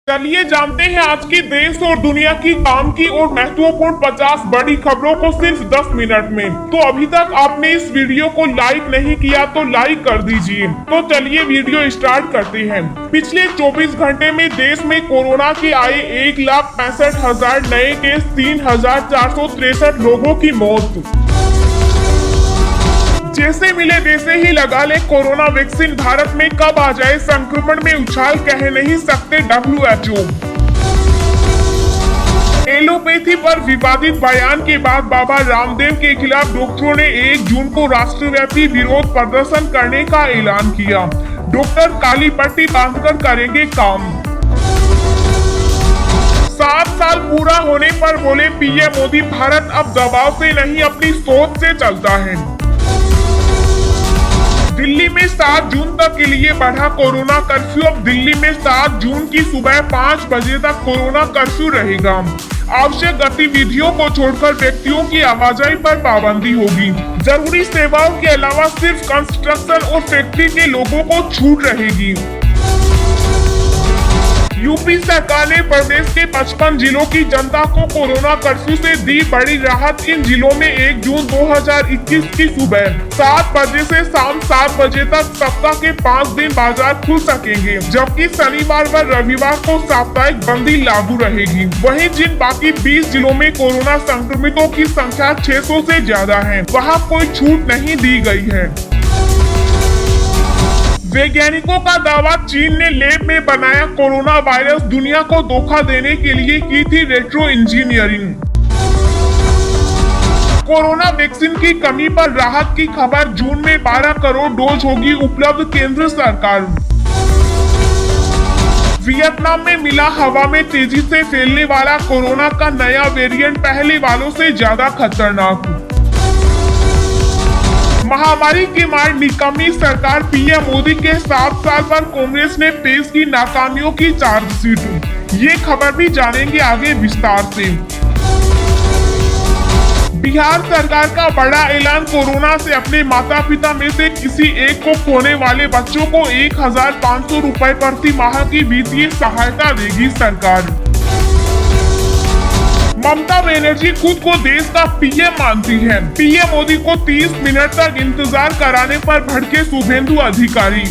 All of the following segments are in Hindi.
चलिए जानते हैं आज की देश और दुनिया की काम की और महत्वपूर्ण 50 बड़ी खबरों को सिर्फ 10 मिनट में। तो अभी तक आपने इस वीडियो को लाइक नहीं किया तो लाइक कर दीजिए। तो चलिए वीडियो स्टार्ट करते हैं। पिछले 24 घंटे में देश में कोरोना के आए 1,65,000 नए केस, 3,463 लोगों की मौत। जैसे मिले वैसे ही लगा ले कोरोना वैक्सीन, भारत में कब आ जाए संक्रमण में उछाल कह नहीं सकते WHO। एलोपैथी पर विवादित बयान के बाद बाबा रामदेव के खिलाफ डॉक्टरों ने 1 जून को राष्ट्रव्यापी विरोध प्रदर्शन करने का ऐलान किया। डॉक्टर काली पट्टी बांधकर करेंगे काम। 7 साल पूरा होने पर बोले पीएम मोदी, भारत अब दबाव से नहीं अपनी सोच से चलता है। दिल्ली में 7 जून तक के लिए बढ़ा कोरोना कर्फ्यू। अब दिल्ली में 7 जून की सुबह 5 बजे तक कोरोना कर्फ्यू रहेगा। आवश्यक गतिविधियों को छोड़कर व्यक्तियों की आवाजाही पर पाबंदी होगी। जरूरी सेवाओं के अलावा सिर्फ कंस्ट्रक्शन और फैक्ट्री के लोगों को छूट रहेगी। यूपी सरकार ने प्रदेश के 55 जिलों की जनता को कोरोना कर्फ्यू से दी बड़ी राहत। इन जिलों में 1 जून 2021 की सुबह 7 बजे से शाम 7 बजे तक सप्ताह के 5 दिन बाजार खुल सकेंगे, जबकि शनिवार व रविवार को साप्ताहिक बंदी लागू रहेगी। वहीं जिन बाकी 20 जिलों में कोरोना संक्रमितों की संख्या 600 से ज्यादा है, वहां कोई छूट नहीं दी गई है। वैज्ञानिकों का दावा, चीन ने लैब में बनाया कोरोना वायरस। दुनिया को धोखा देने के लिए की थी रेट्रो इंजीनियरिंग। कोरोना वैक्सीन की कमी पर राहत की खबर। जून में 12 करोड़ डोज होगी उपलब्ध, केंद्र सरकार। वियतनाम में मिला हवा में तेजी से फैलने वाला कोरोना का नया वेरिएंट, पहले वालों से ज्यादा खतरनाक। महामारी की मार निकम्मी सरकार, पीएम मोदी के 7 साल पर कांग्रेस ने पेश की नाकामियों की चार्जशीट। ये खबर भी जानेंगे आगे विस्तार से। बिहार सरकार का बड़ा ऐलान, कोरोना से अपने माता पिता में से किसी एक को खोने वाले बच्चों को 1,500 रुपए प्रति माह की वित्तीय सहायता देगी सरकार। ममता बनर्जी खुद को देश का पीएम मानती है। पीएम मोदी को 30 मिनट तक इंतजार कराने पर भड़के शुभेंदु अधिकारी।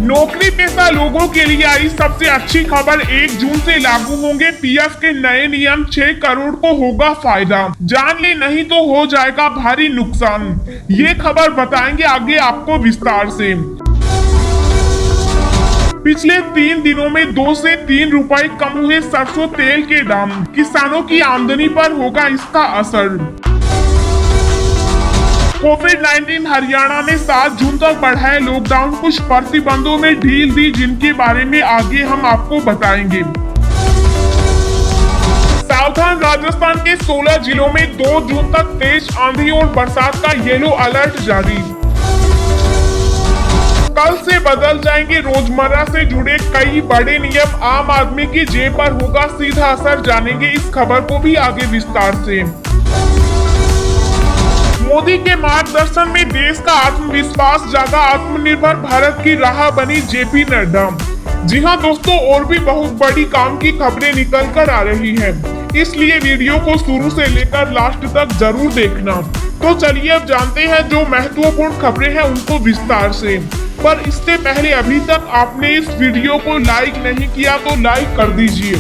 नौकरी पेशा लोगों के लिए आई सबसे अच्छी खबर, 1 जून से लागू होंगे पीएफ के नए नियम। 6 करोड़ को होगा फायदा, जान ले नहीं तो हो जाएगा भारी नुकसान। ये खबर बताएंगे आगे आपको विस्तार से। पिछले 3 दिनों में 2 से 3 रुपए कम हुए सरसों तेल के दाम, किसानों की आमदनी पर होगा इसका असर। कोविड-19 हरियाणा ने 7 जून तक बढ़ाए लॉकडाउन, कुछ प्रतिबंधों में ढील दी, जिनके बारे में आगे हम आपको बताएंगे। सावधान, राजस्थान के 16 जिलों में 2 जून तक तेज आंधी और बरसात का येलो अलर्ट जारी। कल से बदल जाएंगे रोजमर्रा से जुड़े कई बड़े नियम, आम आदमी की जेब पर होगा सीधा असर, जानेंगे इस खबर को भी आगे विस्तार से। मोदी के मार्गदर्शन में देश का आत्मविश्वास जागा, आत्मनिर्भर भारत की राह बनी जेपी नड्डा। जी हां दोस्तों, और भी बहुत बड़ी काम की खबरें निकल कर आ रही हैं, इसलिए वीडियो को शुरू से लेकर लास्ट तक जरूर देखना। तो चलिए अब जानते हैं जो महत्वपूर्ण खबरें हैं उनको विस्तार से। पर इससे पहले अभी तक आपने इस वीडियो को लाइक नहीं किया तो लाइक कर दीजिए।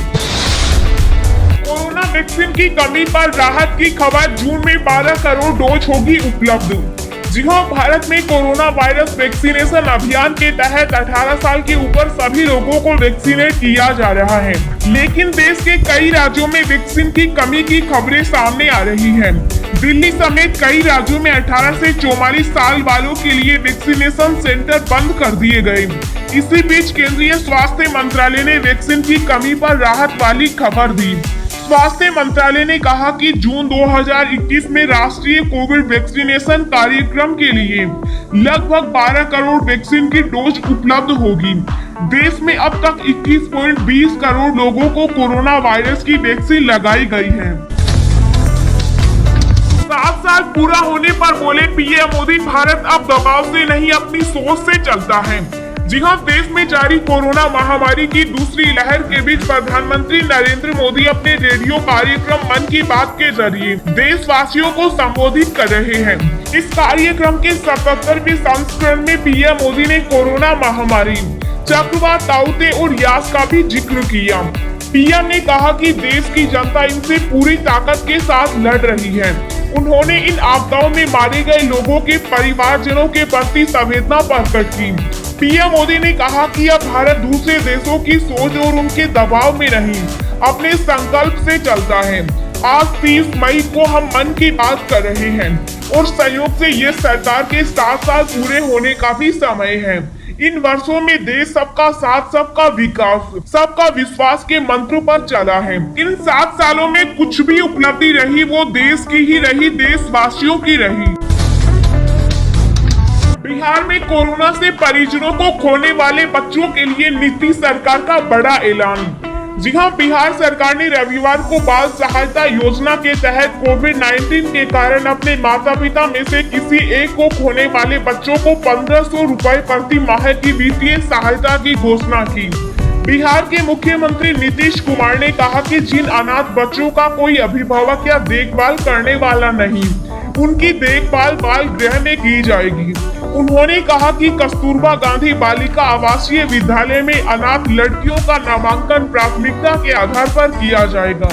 कोरोना वैक्सीन की कमी पर राहत की खबर, जून में 12 करोड़ डोज होगी उपलब्ध। जी हां, भारत में कोरोना वायरस वैक्सीनेशन अभियान के तहत 18 साल के ऊपर सभी लोगों को वैक्सीनेट किया जा रहा है, लेकिन देश के कई राज्यों में वैक्सीन की कमी की खबरें सामने आ रही हैं। दिल्ली समेत कई राज्यों में 18 से 44 साल वालों के लिए वैक्सीनेशन सेंटर बंद कर दिए गए। इसी बीच केंद्रीय स्वास्थ्य मंत्रालय ने वैक्सीन की कमी पर राहत वाली खबर दी। स्वास्थ्य मंत्रालय ने कहा कि जून 2021 में राष्ट्रीय कोविड वैक्सीनेशन कार्यक्रम के लिए लगभग 12 करोड़ वैक्सीन की डोज उपलब्ध होगी। देश में अब तक 21.20 करोड़ लोगों को कोरोना वायरस की वैक्सीन लगाई गई है। 7 साल पूरा होने पर बोले पीएम मोदी, भारत अब दबाव से नहीं अपनी सोच से चलता है। जी हाँ, देश में जारी कोरोना महामारी की दूसरी लहर के बीच प्रधानमंत्री नरेंद्र मोदी अपने रेडियो कार्यक्रम मन की बात के जरिए देशवासियों को संबोधित कर रहे हैं। इस कार्यक्रम के 77वें संस्करण में पीएम मोदी ने कोरोना महामारी, चक्रवात ताउते और यास का भी जिक्र किया। पीएम ने कहा कि देश की जनता इनसे पूरी ताकत के साथ लड़ रही है। उन्होंने इन आपदाओं में मारे गए लोगों के परिवारजनों के प्रति संवेदना प्रकट की। पीएम मोदी ने कहा कि अब भारत दूसरे देशों की सोच और उनके दबाव में नहीं, अपने संकल्प से चलता है। आज 30 मई को हम मन की बात कर रहे हैं और संयोग से ये सरकार के 7 साल पूरे होने का भी समय है। इन वर्षों में देश सबका साथ, सबका विकास, सबका विश्वास के मंत्र पर चला है। इन 7 सालों में कुछ भी उपलब्धि रही वो देश की ही रही, देशवासियों की रही। बिहार में कोरोना से परिजनों को खोने वाले बच्चों के लिए नीतीश सरकार का बड़ा ऐलान। जी हाँ, बिहार सरकार ने रविवार को बाल सहायता योजना के तहत कोविड-19 के कारण अपने माता पिता में से किसी एक को खोने वाले बच्चों को 1500 रुपए प्रति माह की वित्तीय सहायता की घोषणा की। बिहार के मुख्यमंत्री नीतीश कुमार ने कहा कि जिन अनाथ बच्चों का कोई अभिभावक या देखभाल करने वाला नहीं, उनकी देखभाल बाल गृह में की जाएगी। उन्होंने कहा कि कस्तूरबा गांधी बालिका आवासीय विद्यालय में अनाथ लड़कियों का नामांकन प्राथमिकता के आधार पर किया जाएगा।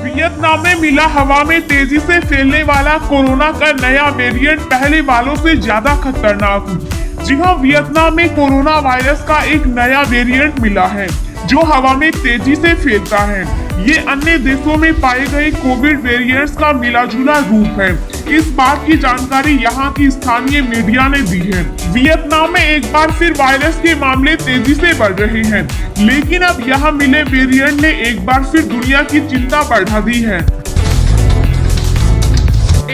वियतनाम में मिला हवा में तेजी से फैलने वाला कोरोना का नया वेरिएंट पहले वालों से ज्यादा खतरनाक। जी हाँ, वियतनाम में कोरोना वायरस का एक नया वेरिएंट मिला है जो हवा में तेजी से फैलता है। ये अन्य देशों में पाए गए कोविड वेरिएंट्स का मिलाजुला रूप है। इस बात की जानकारी यहाँ की स्थानीय मीडिया ने दी है। वियतनाम में एक बार फिर वायरस के मामले तेजी से बढ़ रहे हैं, लेकिन अब यहाँ मिले वेरिएंट ने एक बार फिर दुनिया की चिंता बढ़ा दी है।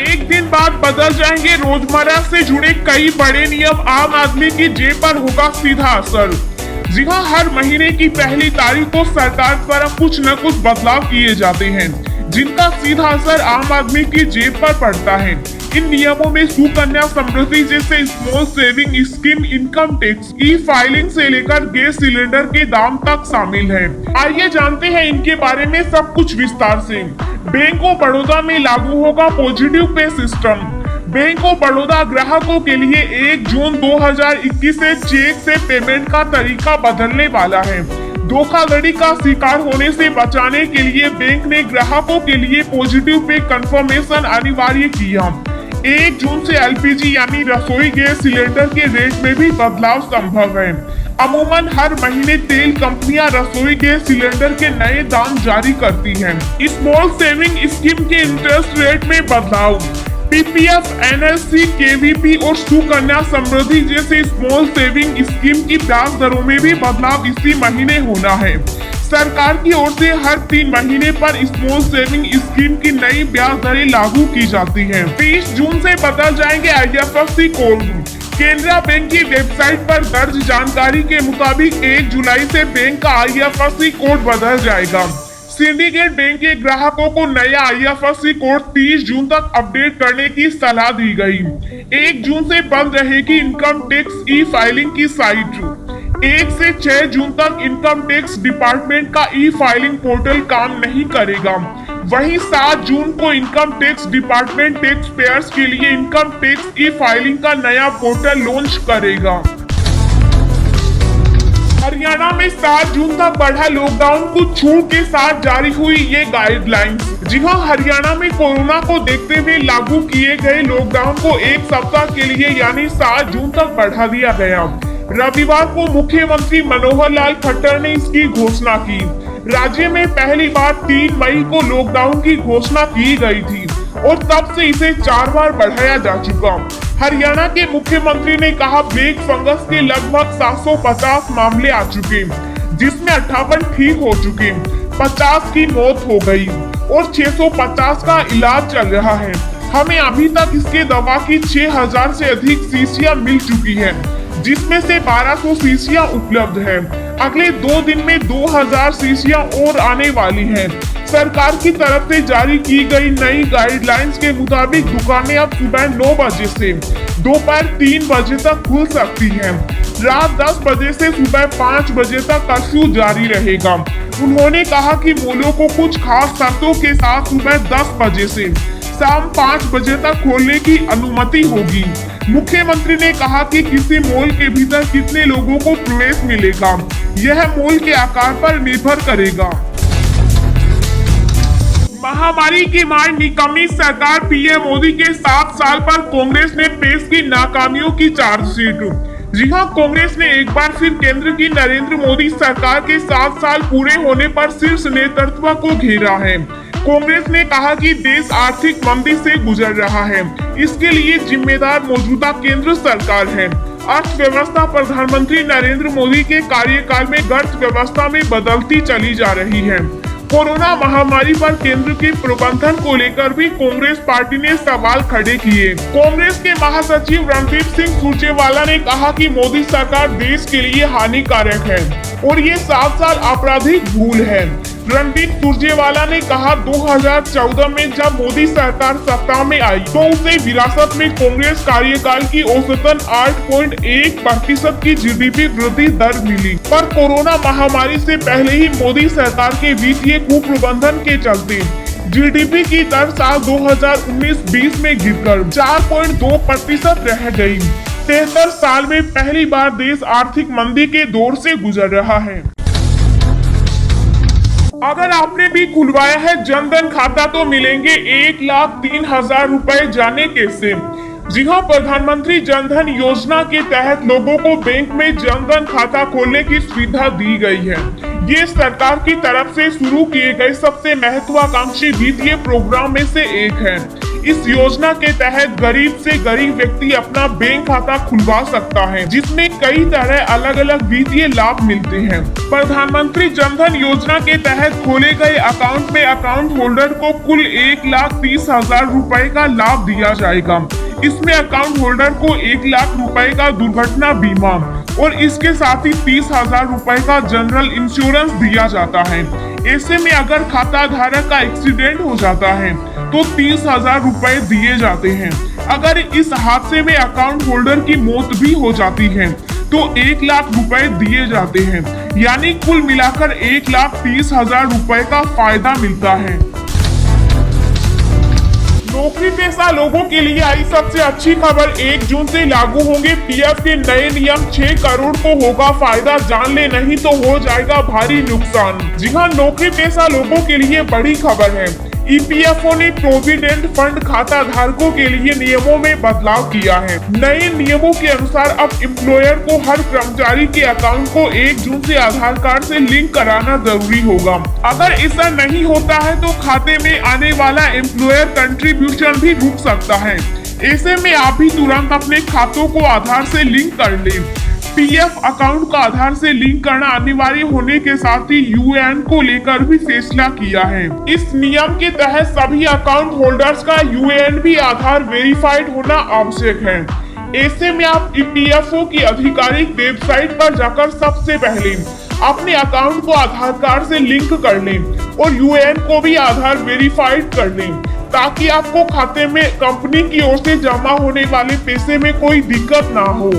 एक दिन बाद बदल जाएंगे रोजमर्रा से जुड़े कई बड़े नियम, आम आदमी की जेब पर होगा सीधा असर। जी हाँ, हर महीने की पहली तारीख को सरकार द्वारा कुछ न कुछ बदलाव किए जाते हैं, जिनका सीधा असर आम आदमी की जेब पर पड़ता है। इन नियमों में सुकन्या समृद्धि जैसे small saving scheme, income tax, ई फाइलिंग से लेकर गैस सिलेंडर के दाम तक शामिल है। आइए जानते हैं इनके बारे में सब कुछ विस्तार से। बैंक ऑफ बड़ौदा में लागू होगा positive pay system. Bank of Baroda ग्राहकों के लिए 1 जून 2021 से चेक से पेमेंट का तरीका बदलने वाला है। धोखाधड़ी का शिकार होने से बचाने के लिए बैंक ने ग्राहकों के लिए पॉजिटिव पे कंफर्मेशन अनिवार्य किया। 1 जून से एलपीजी यानी रसोई गैस सिलेंडर के रेट में भी बदलाव संभव है। अमूमन हर महीने तेल कंपनियां रसोई गैस सिलेंडर के नए दाम जारी करती हैं। स्मॉल सेविंग स्कीम के इंटरेस्ट रेट में बदलाव। पीपीएफ, एनएससी, केवीपी और सुकन्या समृद्धि जैसे स्मॉल सेविंग स्कीम की ब्याज दरों में भी बदलाव इसी महीने होना है। सरकार की ओर से हर 3 महीने पर स्मॉल सेविंग स्कीम की नई ब्याज दरें लागू की जाती हैं। 30 जून से बदल जाएंगे आईएफएससी कोड। केनरा बैंक की वेबसाइट पर दर्ज जानकारी के मुताबिक 1 जुलाई से बैंक का आईएफएससी कोड बदल जाएगा। सिंडिकेट बैंक के ग्राहकों को नया आईएफएससी कोड 30 जून तक अपडेट करने की सलाह दी गई। 1 जून से बंद रहेगी इनकम टैक्स ई फाइलिंग की साइट। 1 से 6 जून तक इनकम टैक्स डिपार्टमेंट का ई फाइलिंग पोर्टल काम नहीं करेगा। वहीं 7 जून को income tax department tax payers के लिए इनकम टैक्स ई फाइलिंग का नया पोर्टल लॉन्च करेगा। हरियाणा में 7 जून तक बढ़ा लॉकडाउन, कुछ छूट के साथ जारी हुई ये गाइडलाइंस। जी हाँ, हरियाणा में कोरोना को देखते हुए लागू किए गए लॉकडाउन को 1 सप्ताह के लिए यानी 7 जून तक बढ़ा दिया गया। रविवार को मुख्यमंत्री मनोहर लाल खट्टर ने इसकी घोषणा की। राज्य में पहली बार 3 मई को लॉकडाउन की घोषणा की गई थी और तब से इसे 4 बार बढ़ाया जा चुका। हरियाणा के मुख्यमंत्री ने कहा ब्लैक फंगस के लगभग 750 मामले आ चुके, जिसमें 58 ठीक हो चुके, 50 की मौत हो गई और 650 का इलाज चल रहा है। हमें अभी तक इसके दवा की 6000 से अधिक शीशियां मिल चुकी है। जिसमें से 1200 शीशियां उपलब्ध है। अगले 2 दिन में 2000 शीशियां और आने वाली हैं। सरकार की तरफ से जारी की गई नई गाइडलाइंस के मुताबिक दुकानें अब सुबह 9 बजे से दोपहर 3 बजे तक खुल सकती हैं। रात 10 बजे से सुबह 5 बजे तक कर्फ्यू जारी रहेगा। उन्होंने कहा कि मॉलों को कुछ खास शर्तों के साथ सुबह 10 बजे से शाम 5 बजे तक खोलने की अनुमति होगी। मुख्यमंत्री ने कहा कि किसी मॉल के भीतर कितने लोगों को प्रवेश मिलेगा, यह मॉल के आकार पर निर्भर करेगा। महामारी की मार निकम्मी सरकार पीएम मोदी के 7 साल पर कांग्रेस ने पेश की नाकामियों की चार्जशीट। जी हां, कांग्रेस ने एक बार फिर केंद्र की नरेंद्र मोदी सरकार के 7 साल पूरे होने पर शीर्ष नेतृत्व को घेरा है। कांग्रेस ने कहा कि देश आर्थिक मंदी से गुजर रहा है, इसके लिए जिम्मेदार मौजूदा केंद्र सरकार है। अर्थव्यवस्था प्रधानमंत्री नरेंद्र मोदी के कार्यकाल में अर्थव्यवस्था में बदलती चली जा रही है। कोरोना महामारी पर केंद्र के प्रबंधन को लेकर भी कांग्रेस पार्टी ने सवाल खड़े किए। कांग्रेस के महासचिव रणदीप सिंह सुरजेवाला ने कहा कि मोदी सरकार देश के लिए हानिकारक है और ये 7 साल आपराधिक भूल है। रणदीप सुरजेवाला ने कहा 2014 में जब मोदी सरकार सत्ता में आई तो उसे विरासत में कांग्रेस कार्यकाल की औसतन 8.1% की जीडीपी वृद्धि दर मिली, पर कोरोना महामारी से पहले ही मोदी सरकार के वित्तीय कुप्रबंधन के चलते जीडीपी की दर साल 2019-20 में गिरकर 4.2% रह गई। 73 साल में पहली बार देश आर्थिक मंदी के दौर से गुजर रहा है। अगर आपने भी खुलवाया है जनधन खाता तो मिलेंगे 1,03,000 रुपए, जाने कैसे। जी हां, प्रधानमंत्री जनधन योजना के तहत लोगों को बैंक में जनधन खाता खोलने की सुविधा दी गई है। ये सरकार की तरफ से शुरू किए गए सबसे महत्वाकांक्षी वित्तीय प्रोग्राम में से एक है। इस योजना के तहत गरीब से गरीब व्यक्ति अपना बैंक खाता खुलवा सकता है, जिसमें कई तरह अलग अलग वित्तीय लाभ मिलते हैं। प्रधानमंत्री जनधन योजना के तहत खोले गए अकाउंट में अकाउंट होल्डर को कुल 1,30,000 रुपए का लाभ दिया जाएगा। इसमें अकाउंट होल्डर को 1 लाख रुपए का दुर्घटना बीमा और इसके साथ ही 30,000 रुपए का जनरल इंश्योरेंस दिया जाता है। ऐसे में अगर खाता धारक का एक्सीडेंट हो जाता है तो 30,000 रुपए दिए जाते हैं। अगर इस हादसे में अकाउंट होल्डर की मौत भी हो जाती है तो 1 लाख रुपए दिए जाते हैं, यानी कुल मिलाकर 1,30,000 रुपए का फायदा मिलता है। नौकरी पेशा लोगों के लिए आई सबसे अच्छी खबर, 1 जून से लागू होंगे पीएफ के नए नियम। 6 करोड़ को होगा फायदा, जान ले नहीं तो हो जाएगा भारी नुकसान। जी हां, नौकरी पेशा लोगों के लिए बड़ी खबर है। ईपीएफओ ने प्रोविडेंट फंड खाता धारकों के लिए नियमों में बदलाव किया है। नए नियमों के अनुसार अब एम्प्लॉयर को हर कर्मचारी के अकाउंट को 1 जून से आधार कार्ड से लिंक कराना जरूरी होगा। अगर ऐसा नहीं होता है तो खाते में आने वाला एम्प्लॉयर कंट्रीब्यूशन भी रुक सकता है। ऐसे में आप भी तुरंत अपने खातों को आधार से लिंक कर लें। पीएफ अकाउंट का आधार से लिंक करना अनिवार्य होने के साथ ही यूएएन को लेकर भी फैसला किया है। इस नियम के तहत सभी अकाउंट होल्डर्स का यूएएन भी आधार वेरीफाइड होना आवश्यक है। ऐसे में आप ईपीएफओ की आधिकारिक वेबसाइट पर जाकर सबसे पहले अपने अकाउंट को आधार कार्ड से लिंक कर लें और यूएएन को भी आधार वेरीफाइड कर लें, ताकि आपको खाते में कंपनी की ओर से जमा होने वाले पैसे में कोई दिक्कत ना हो।